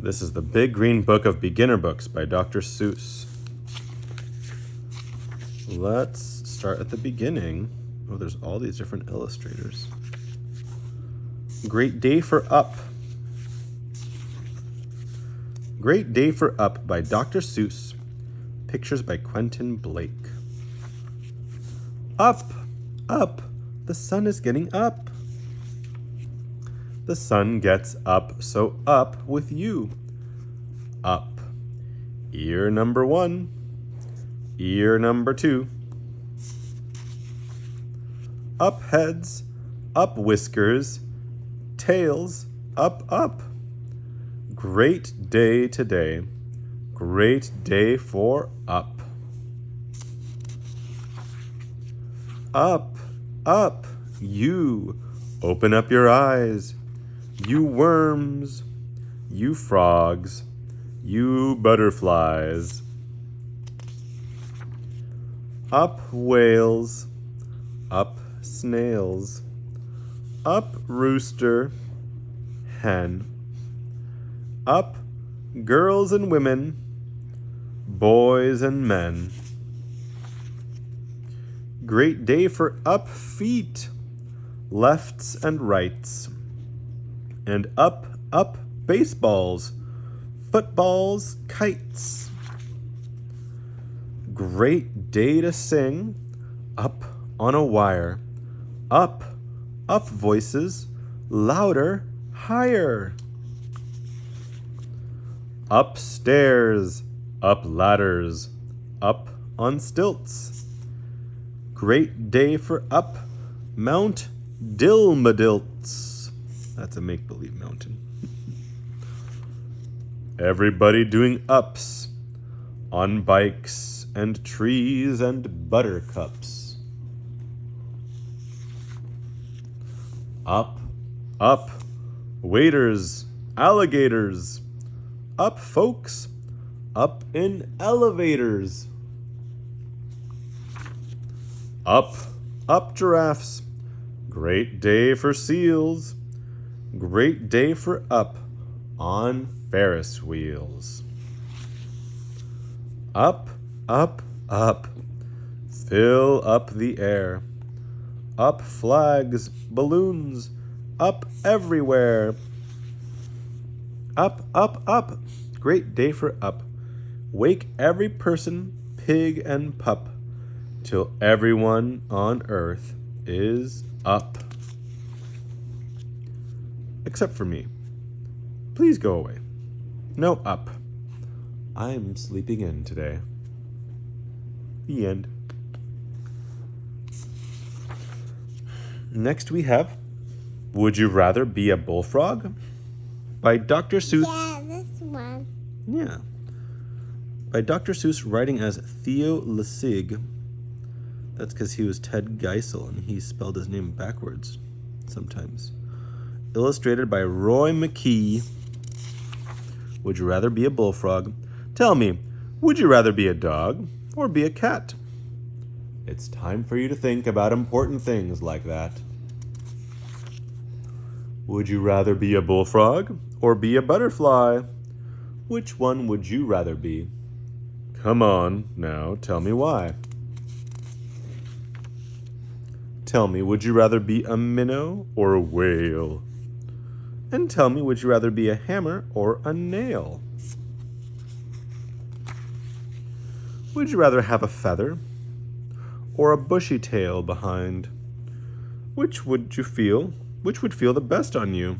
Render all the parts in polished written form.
This is the Big Green Book of Beginner Books by Dr. Seuss. Let's start at the beginning. Oh, there's all these different illustrators. Great Day for Up. Great Day for Up by Dr. Seuss. Pictures by Quentin Blake. Up, up, the sun is getting up. The sun gets up, so up with you. Up. Ear number 1. Ear number 2. Up heads, up whiskers, tails, up, up. Great day today. Great day for up. Up, up, you. Open up your eyes. You worms. You frogs. You butterflies. Up whales. Up snails. Up rooster. Hen. Up girls and women. Boys and men. Great day for up feet. Lefts and rights. And up, up baseballs. Footballs, kites. Great day to sing. Up on a wire. Up, up voices. Louder, higher. Upstairs. Up ladders. Up on stilts. Great day for up Mount Dilmadilts. That's a make-believe mountain. Everybody doing ups on bikes and trees and buttercups. Up, up, waiters, alligators. Up, folks, up in elevators. Up, up giraffes. Great day for seals. Great day for up on Ferris wheels. Up, up, up. Fill up the air. Up flags, balloons, up everywhere. Up, up, up. Great day for up. Wake every person, pig and pup, till everyone on earth is up. Except for me. Please go away. No up. I'm sleeping in today. The end. Next we have Would You Rather Be a Bullfrog? By Dr. Seuss. Yeah, this one. Yeah. By Dr. Seuss, writing as Theo Lesig. That's because he was Ted Geisel and he spelled his name backwards sometimes. Illustrated by Roy McKee. Would you rather be a bullfrog? Tell me, would you rather be a dog or be a cat? It's time for you to think about important things like that. Would you rather be a bullfrog or be a butterfly? Which one would you rather be? Come on, now tell me why. Tell me, would you rather be a minnow or a whale? And tell me, would you rather be a hammer or a nail? Would you rather have a feather or a bushy tail behind? Which would feel the best on you?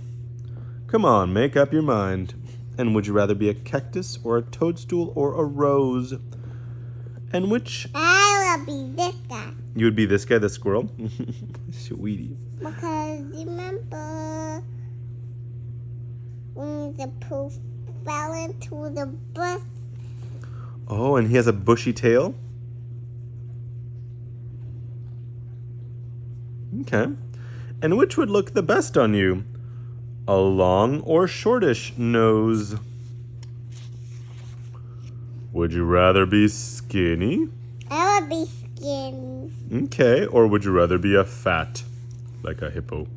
Come on, make up your mind. And would you rather be a cactus or a toadstool or a rose? And which... I will be this guy. You would be this guy, the squirrel? Sweetie. Because remember when the poof fell into the bush? Oh, and he has a bushy tail? Okay. And which would look the best on you? A long or shortish nose? Would you rather be skinny? I will be skinny. Okay, or would you rather be a fat, like a hippo?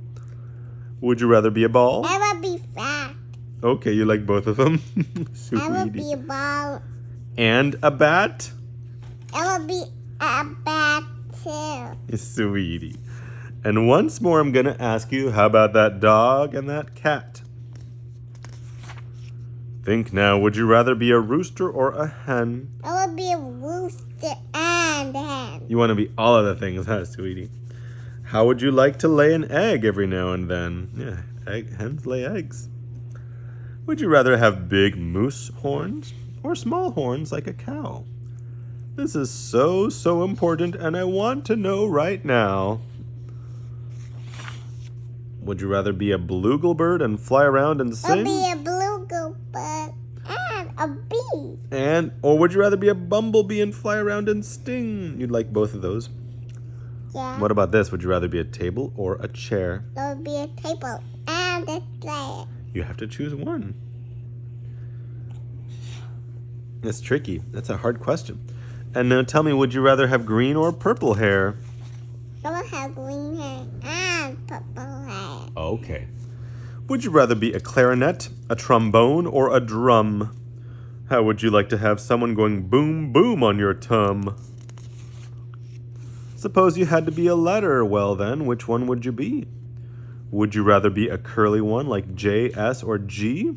Would you rather be a ball? I will be fat. Okay, you like both of them? I will Sweetie. be a ball. And a bat? I will be a bat too. Sweetie. And once more, I'm going to ask you, how about that dog and that cat? Think now, would you rather be a rooster or a hen? I will be a rooster and a hen. You want to be all of the things, huh, sweetie? How would you like to lay an egg every now and then? Yeah, hens lay eggs. Would you rather have big moose horns or small horns like a cow? This is so important, and I want to know right now. Would you rather be a bluegill and fly around and sing? I'll be a bluegill and a bee. Or would you rather be a bumblebee and fly around and sting? You'd like both of those. Yeah. What about this? Would you rather be a table or a chair? I'll be a table and a chair. You have to choose one. It's tricky. That's a hard question. And now tell me, would you rather have green or purple hair? I will have green hair and purple hair. Okay. Would you rather be a clarinet, a trombone, or a drum? How would you like to have someone going boom boom on your tum? Suppose you had to be a letter. Well then, which one would you be? Would you rather be a curly one like J, S, or G?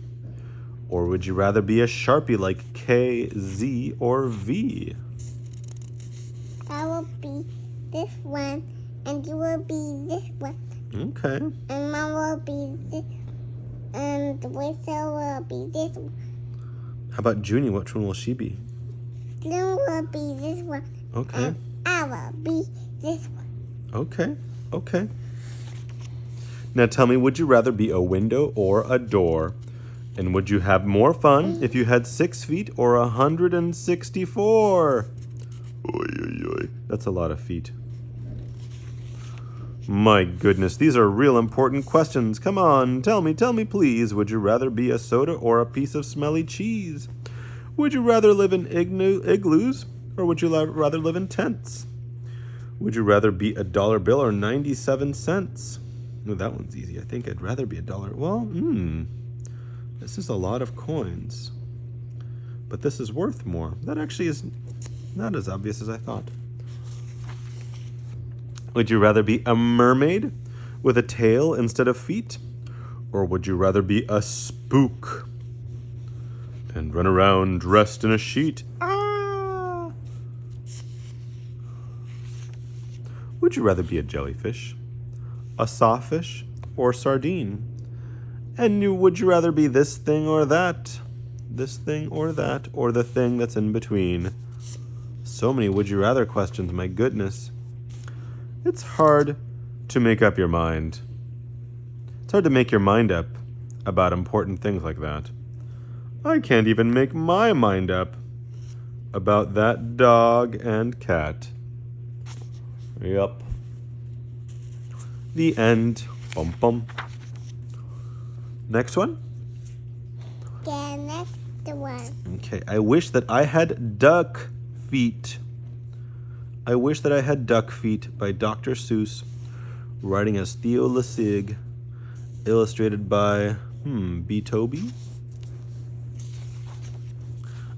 Or would you rather be a Sharpie like K, Z, or V? I will be this one, and you will be this one. Okay. And Mom will be this, and the whistle will be this one. How about Junie? Which one will she be? Blue will be this one. Okay. And I will be this one. Okay. Now tell me, would you rather be a window or a door? And would you have more fun if you had 6 feet or 164? Oy, oy, oy. That's a lot of feet. My goodness, these are real important questions. Come on, tell me please. Would you rather be a soda or a piece of smelly cheese? Would you rather live in igloos or would you rather live in tents? Would you rather be a dollar bill or 97 cents? Oh, that one's easy. I think I'd rather be a dollar. Well, this is a lot of coins. But this is worth more. That actually is not as obvious as I thought. Would you rather be a mermaid with a tail instead of feet? Or would you rather be a spook and run around dressed in a sheet? Ah! Would you rather be a jellyfish, a sawfish, or sardine? And would you rather be this thing or that? This thing or that, or the thing that's in between? So many would you rather questions, my goodness. It's hard to make up your mind. It's hard to make your mind up about important things like that. I can't even make my mind up about that dog and cat. Yup. The end. Bum bum. Next one? The next one. Okay, I wish that I had duck feet. I Wish That I Had Duck Feet by Dr. Seuss, writing as Theo Lasig, illustrated by, B. Toby?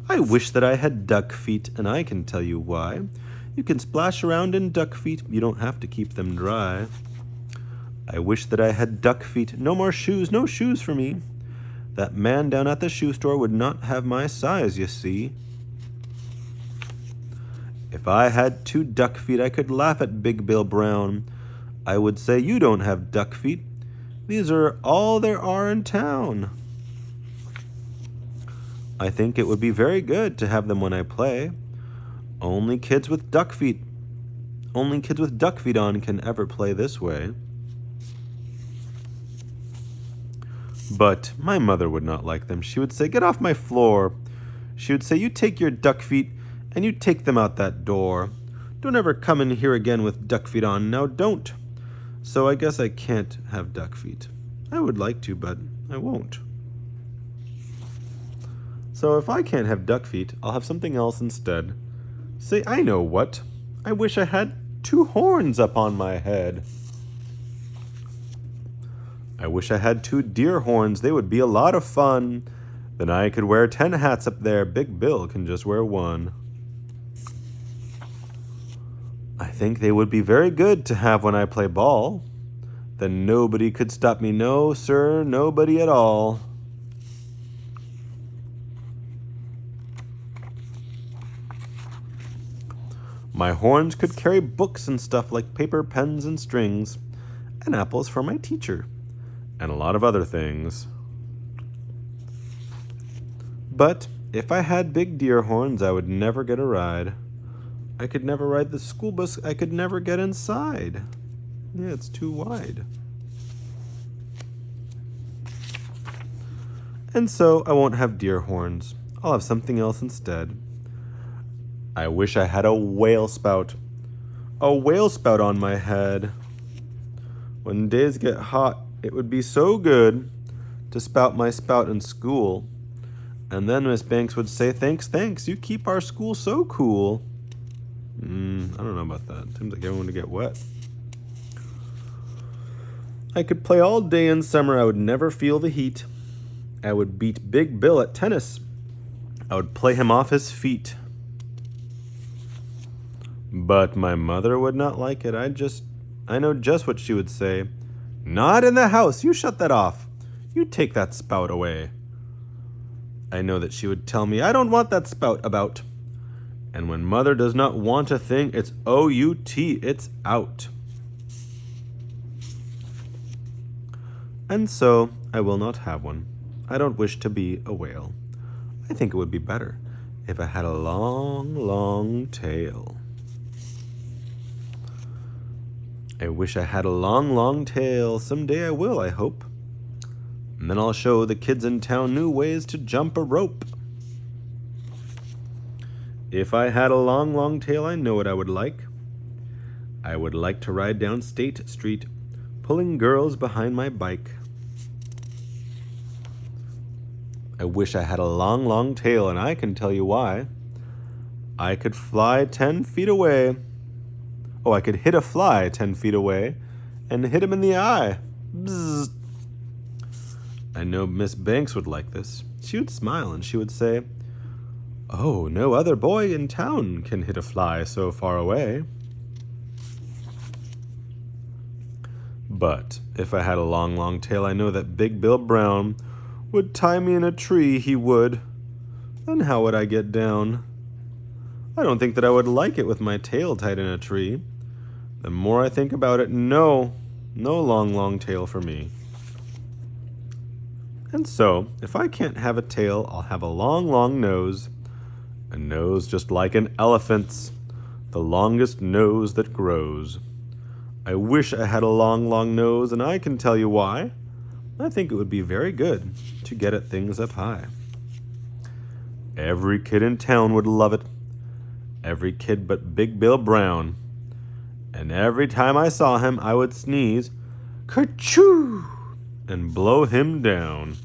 I wish that I had duck feet, and I can tell you why. You can splash around in duck feet, you don't have to keep them dry. I wish that I had duck feet, no more shoes, no shoes for me. That man down at the shoe store would not have my size, you see. If I had 2 duck feet, I could laugh at Big Bill Brown. I would say, you don't have duck feet. These are all there are in town. I think it would be very good to have them when I play. Only kids with duck feet on can ever play this way. But my mother would not like them. She would say, get off my floor. She would say, you take your duck feet and you take them out that door. Don't ever come in here again with duck feet on. Now don't. So I guess I can't have duck feet. I would like to, but I won't. So if I can't have duck feet, I'll have something else instead. Say, I know what. I wish I had 2 horns up on my head. I wish I had 2 deer horns. They would be a lot of fun. Then I could wear 10 hats up there. Big Bill can just wear 1. I think they would be very good to have when I play ball. Then nobody could stop me. No, sir, nobody at all. My horns could carry books and stuff like paper, pens, and strings, and apples for my teacher, and a lot of other things. But if I had big deer horns, I would never get a ride. I could never ride the school bus. I could never get inside. Yeah, it's too wide. And so I won't have deer horns. I'll have something else instead. I wish I had a whale spout. A whale spout on my head. When days get hot, it would be so good to spout my spout in school. And then Miss Banks would say, thanks, you keep our school so cool. I don't know about that. Seems like everyone would get wet. I could play all day in summer. I would never feel the heat. I would beat Big Bill at tennis. I would play him off his feet. But my mother would not like it. I know just what she would say. Not in the house. You shut that off. You take that spout away. I know that she would tell me, I don't want that spout about. And when mother does not want a thing, it's O-U-T, it's out. And so I will not have one. I don't wish to be a whale. I think it would be better if I had a long, long tail. I wish I had a long, long tail. Someday I will, I hope. And then I'll show the kids in town new ways to jump a rope. If I had a long, long tail, I know what I would like. I would like to ride down State Street, pulling girls behind my bike. I wish I had a long, long tail, and I can tell you why. I could fly 10 feet away. Oh, I could hit a fly 10 feet away and hit him in the eye. Bzzz. I know Miss Banks would like this. She would smile and she would say, oh, no other boy in town can hit a fly so far away. But if I had a long, long tail, I know that Big Bill Brown would tie me in a tree, he would. Then how would I get down? I don't think that I would like it with my tail tied in a tree. The more I think about it, no long, long tail for me. And so, if I can't have a tail, I'll have a long, long nose. A nose just like an elephant's, the longest nose that grows. I wish I had a long, long nose, and I can tell you why. I think it would be very good to get at things up high. Every kid in town would love it. Every kid but Big Bill Brown. And every time I saw him, I would sneeze, kerchoo, and blow him down.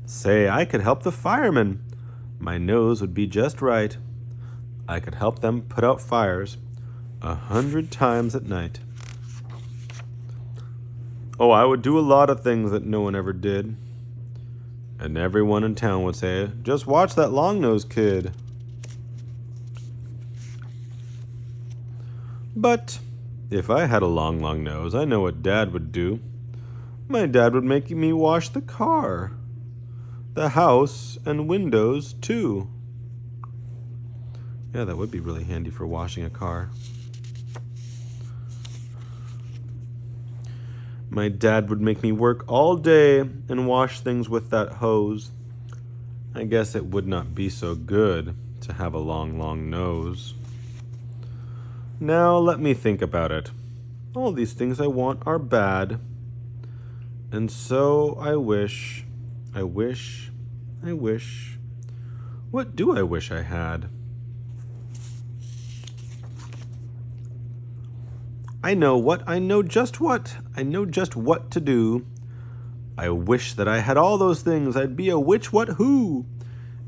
Say, I could help the firemen. My nose would be just right. I could help them put out fires 100 times at night. Oh, I would do a lot of things that no one ever did. And everyone in town would say, just watch that long-nosed kid. But if I had a long, long nose, I know what Dad would do. My dad would make me wash the car, the house, and windows, too. Yeah, that would be really handy for washing a car. My dad would make me work all day and wash things with that hose. I guess it would not be so good to have a long, long nose. Now let me think about it. All these things I want are bad. And so I wish. What do I wish I had? I know just what to do. I wish that I had all those things. I'd be a which, what, who.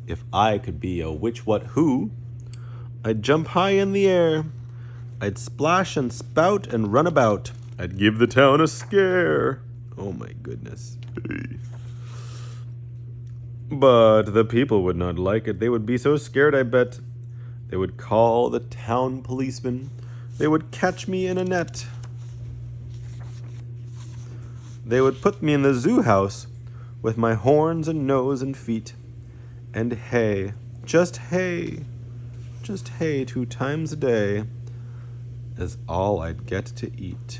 If I could be a which, what, who, I'd jump high in the air I'd splash and spout and run about. I'd give the town a scare. Oh my goodness. But the people would not like it. They would be so scared, I bet. They would call the town policeman. They would catch me in a net. They would put me in the zoo house with my horns and nose and feet. And hay, just hay 2 times a day is all I'd get to eat.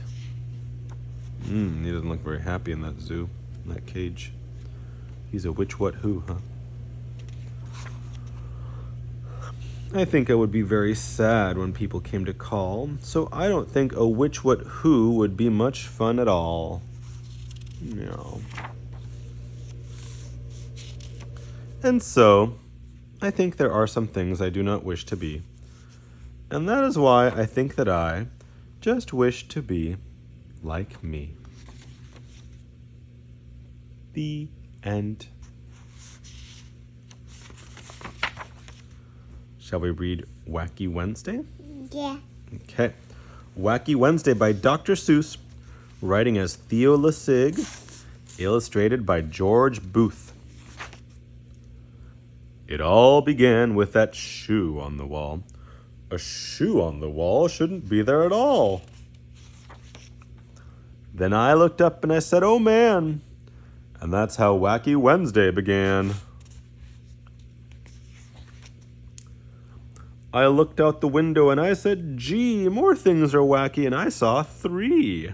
He doesn't look very happy in that zoo, in that cage. He's a which, what, who, huh? I think I would be very sad when people came to call, so I don't think a which, what, who would be much fun at all. No. And so, I think there are some things I do not wish to be. And that is why I think that I just wish to be like me. The end. Shall we read Wacky Wednesday? Yeah. Okay. Wacky Wednesday by Dr. Seuss, writing as Theo Lasig, illustrated by George Booth. It all began with that shoe on the wall. A shoe on the wall shouldn't be there at all. Then I looked up and I said, "Oh man." And that's how Wacky Wednesday began. I looked out the window and I said, "Gee, more things are wacky," and I saw 3.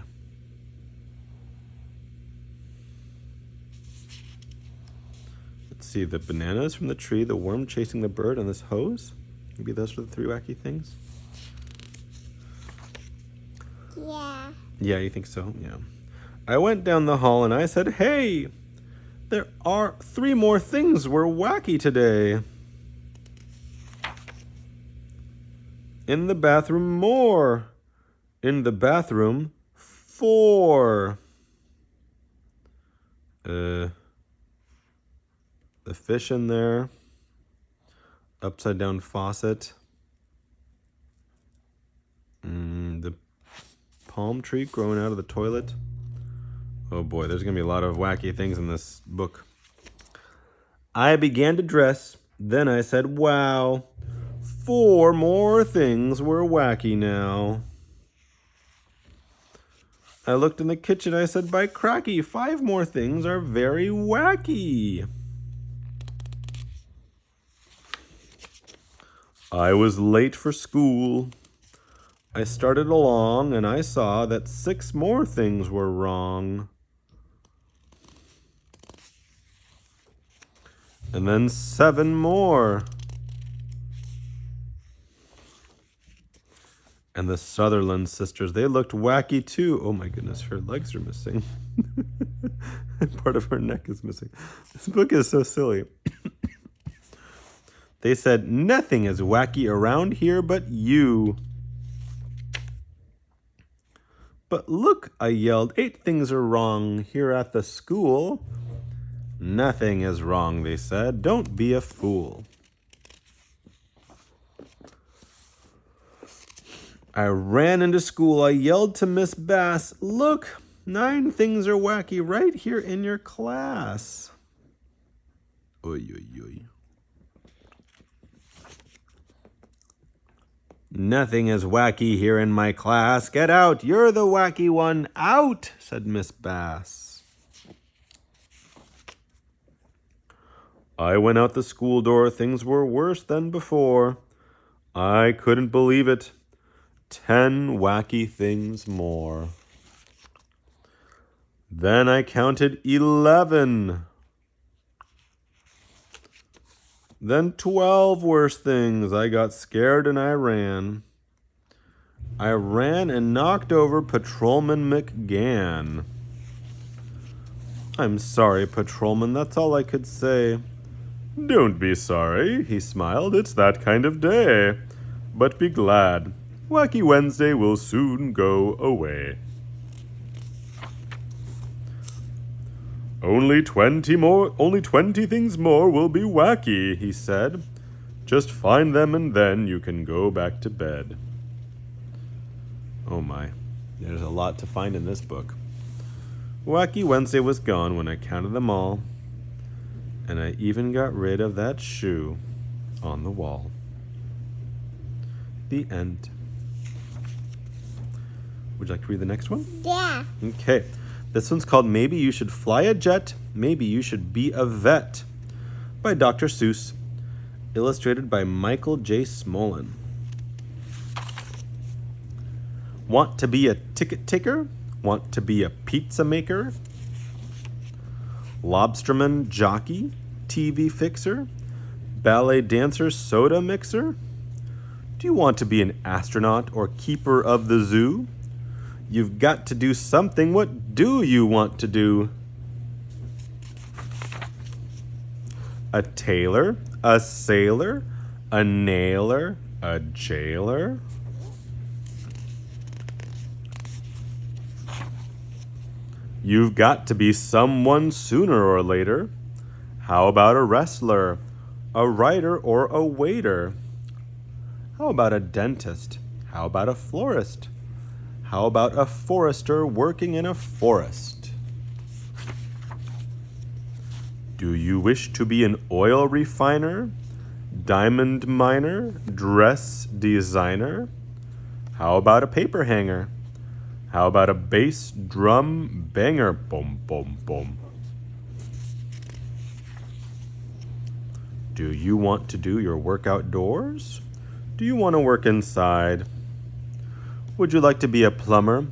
Let's see, the bananas from the tree, the worm chasing the bird, and this hose. Maybe those are the 3 wacky things. Yeah. Yeah, you think so? Yeah. I went down the hall and I said, "Hey, there are 3 more things were wacky today." In the bathroom, more. In the bathroom, 4. The fish in there. Upside down faucet. The palm tree growing out of the toilet. Oh boy, there's going to be a lot of wacky things in this book. I began to dress. Then I said, "Wow, 4 more things were wacky now." I looked in the kitchen. I said, "By cracky, 5 more things are very wacky." I was late for school. I started along and I saw that 6 more things were wrong. And then 7 more. And the Sutherland sisters, they looked wacky too. Oh my goodness, her legs are missing. Part of her neck is missing. This book is so silly. They said, "Nothing is wacky around here but you." "But look," I yelled, "8 things are wrong here at the school." "Nothing is wrong," they said. "Don't be a fool." I ran into school. I yelled to Miss Bass, "Look, 9 things are wacky right here in your class." Oy, oy, oy. "Nothing is wacky here in my class. Get out. You're the wacky one. Out," said Miss Bass. I went out the school door. Things were worse than before. I couldn't believe it. 10 wacky things more. Then I counted 11. Then 12 worse things. I got scared and I ran. I ran and knocked over Patrolman McGann. "I'm sorry, Patrolman, that's all I could say." "Don't be sorry," he smiled. "It's that kind of day. But be glad. Wacky Wednesday will soon go away." Only 20 things more will be wacky," he said. "Just find them and then you can go back to bed." Oh my, there's a lot to find in this book. Wacky Wednesday was gone when I counted them all, and I even got rid of that shoe on the wall. The end. Would you like to read the next one? Yeah. Okay. This one's called Maybe You Should Fly a Jet, Maybe You Should Be a Vet by Dr. Seuss, illustrated by Michael J. Smolin. Want to be a ticket taker? Want to be a pizza maker? Lobsterman jockey? TV fixer? Ballet dancer soda mixer? Do you want to be an astronaut or keeper of the zoo? You've got to do something. What do you want to do? A tailor, a sailor, a nailer, a jailer. You've got to be someone sooner or later. How about a wrestler, a writer, or a waiter? How about a dentist? How about a florist? How about a forester working in a forest? Do you wish to be an oil refiner, diamond miner, dress designer? How about a paper hanger? How about a bass drum banger? Boom, boom, boom. Do you want to do your work outdoors? Do you want to work inside? Would you like to be a plumber,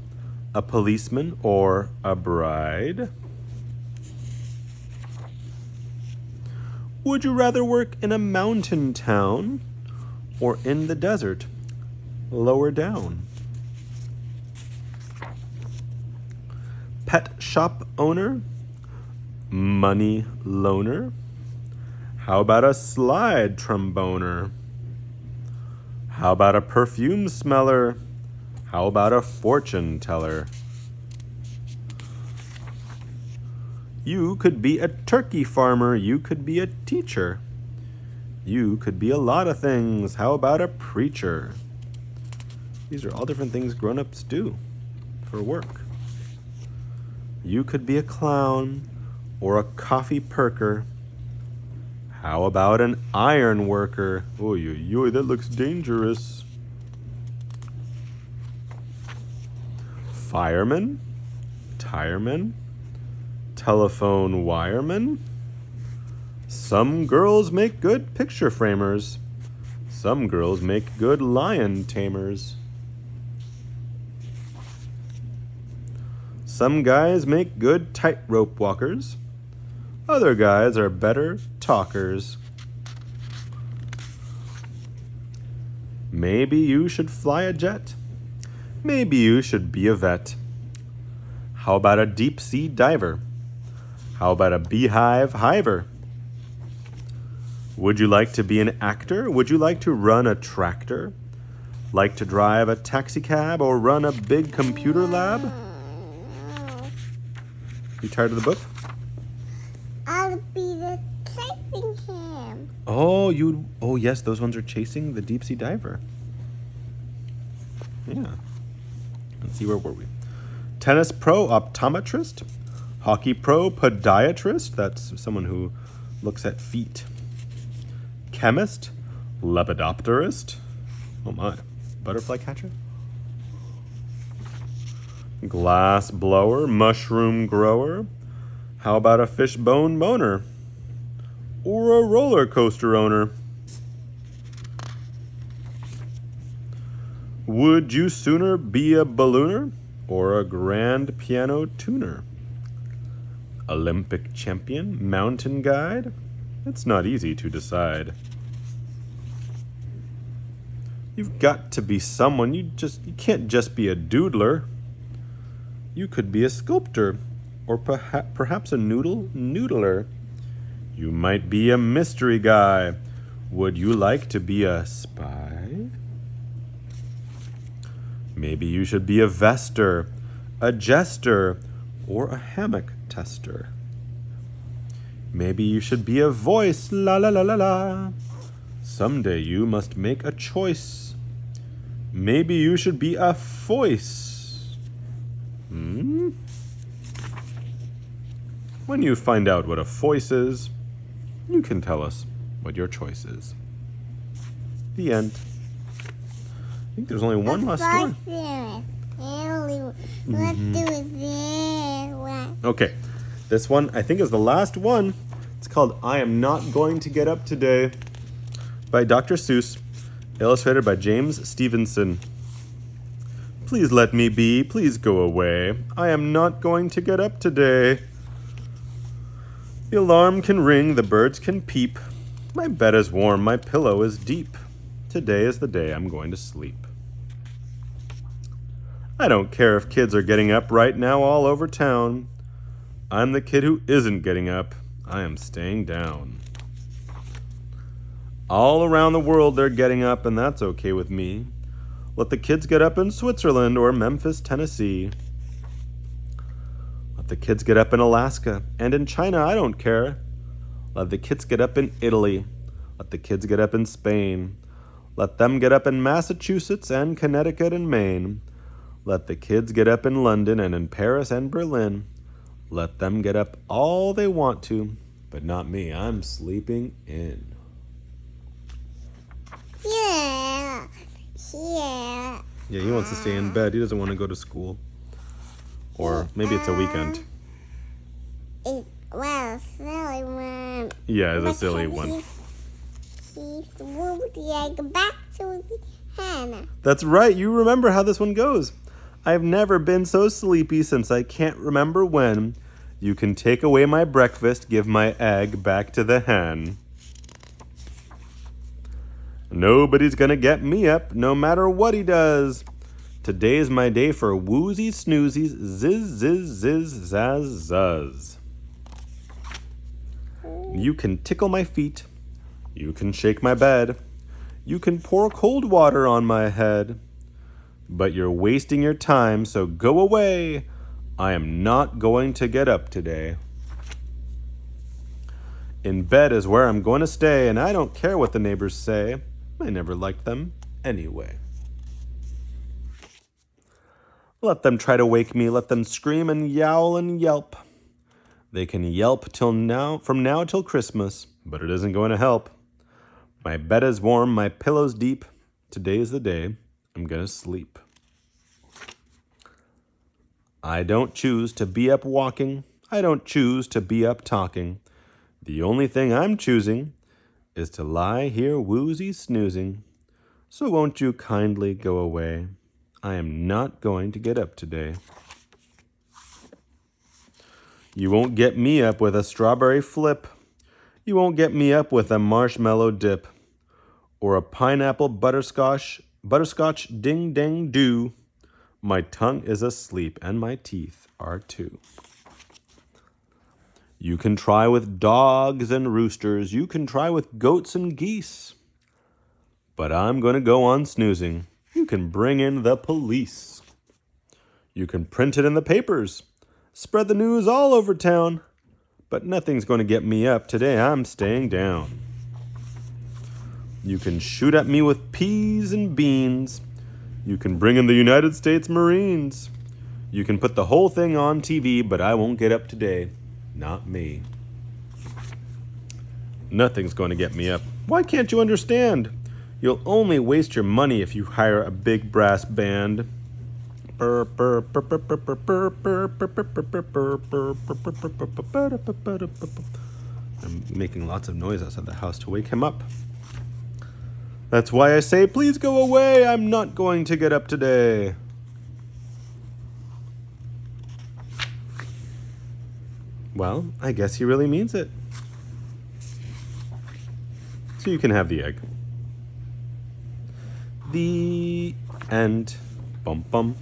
a policeman, or a bride? Would you rather work in a mountain town or in the desert, lower down? Pet shop owner, money loaner? How about a slide tromboner? How about a perfume smeller? How about a fortune teller? You could be a turkey farmer. You could be a teacher. You could be a lot of things. How about a preacher? These are all different things grown-ups do for work. You could be a clown or a coffee perker. How about an iron worker? Oy, oy, oy, that looks dangerous. Fireman, tireman, telephone wireman. Some girls make good picture framers. Some girls make good lion tamers. Some guys make good tightrope walkers. Other guys are better talkers. Maybe you should fly a jet. Maybe you should be a vet. How about a deep sea diver? How about a beehive hiver? Would you like to be an actor? Would you like to run a tractor? Like to drive a taxi cab or run a big computer lab? You tired of the book? I'll be the chasing him. Oh yes, those ones are chasing the deep sea diver. Yeah. Let's see, where were we? Tennis pro optometrist, hockey pro podiatrist, that's someone who looks at feet. Chemist, lepidopterist, oh my, butterfly catcher. Glass blower, mushroom grower. How about a fishbone boner? Or a roller coaster owner? Would you sooner be a ballooner or a grand piano tuner? Olympic champion, mountain guide? It's not easy to decide. You've got to be someone. You can't just be a doodler. You could be a sculptor or perhaps a noodler. You might be a mystery guy. Would you like to be a spy? Maybe you should be a vester, a jester, or a hammock tester. Maybe you should be a voice, la la la la la. Someday you must make a choice. Maybe you should be a voice. Hmm? When you find out what a voice is, you can tell us what your choice is. The end. I think there's only one last story. Let's do this one. Okay, this one I think is the last one. It's called I Am Not Going to Get Up Today by Dr. Seuss, illustrated by James Stevenson. Please let me be, please go away. I am not going to get up today. The alarm can ring, the birds can peep. My bed is warm, my pillow is deep. Today is the day I'm going to sleep. I don't care if kids are getting up right now all over town. I'm the kid who isn't getting up. I am staying down. All around the world they're getting up, and that's okay with me. Let the kids get up in Switzerland or Memphis, Tennessee. Let the kids get up in Alaska and in China, I don't care. Let the kids get up in Italy. Let the kids get up in Spain. Let them get up in Massachusetts and Connecticut and Maine. Let the kids get up in London and in Paris and Berlin. Let them get up all they want to, but not me. I'm sleeping in. Yeah. Yeah, he wants to stay in bed. He doesn't want to go to school. Or maybe it's a weekend. Silly one. Yeah, it's a silly one. He threw the egg back to the hen. That's right. You remember how this one goes. I've never been so sleepy since I can't remember when. You can take away my breakfast, give my egg back to the hen. Nobody's gonna get me up, no matter what he does. Today's my day for woozies, snoozies, ziz, ziz, ziz, zaz, zuz. You can tickle my feet. You can shake my bed. You can pour cold water on my head. But you're wasting your time, so go away. I am not going to get up today. In bed is where I'm going to stay, and I don't care what the neighbors say. I never liked them anyway. Let them try to wake me, let them scream and yowl and yelp. They can yelp from now till Christmas, but it isn't going to help. My bed is warm, my pillow's deep. Today's the day I'm gonna sleep. I don't choose to be up walking. I don't choose to be up talking. The only thing I'm choosing is to lie here woozy snoozing. So won't you kindly go away? I am not going to get up today. You won't get me up with a strawberry flip. You won't get me up with a marshmallow dip. Or a pineapple butterscotch ding dang do. My tongue is asleep and my teeth are too. You can try with dogs and roosters. You can try with goats and geese. But I'm going to go on snoozing. You can bring in the police. You can print it in the papers. Spread the news all over town. But nothing's going to get me up. Today I'm staying down. You can shoot at me with peas and beans. You can bring in the United States Marines. You can put the whole thing on TV, but I won't get up today. Not me. Nothing's going to get me up. Why can't you understand? You'll only waste your money if you hire a big brass band. I'm making lots of noise outside the house to wake him up. That's why I say, please go away. I'm not going to get up today. Well, I guess he really means it. So you can have the egg. The end. Bum bum.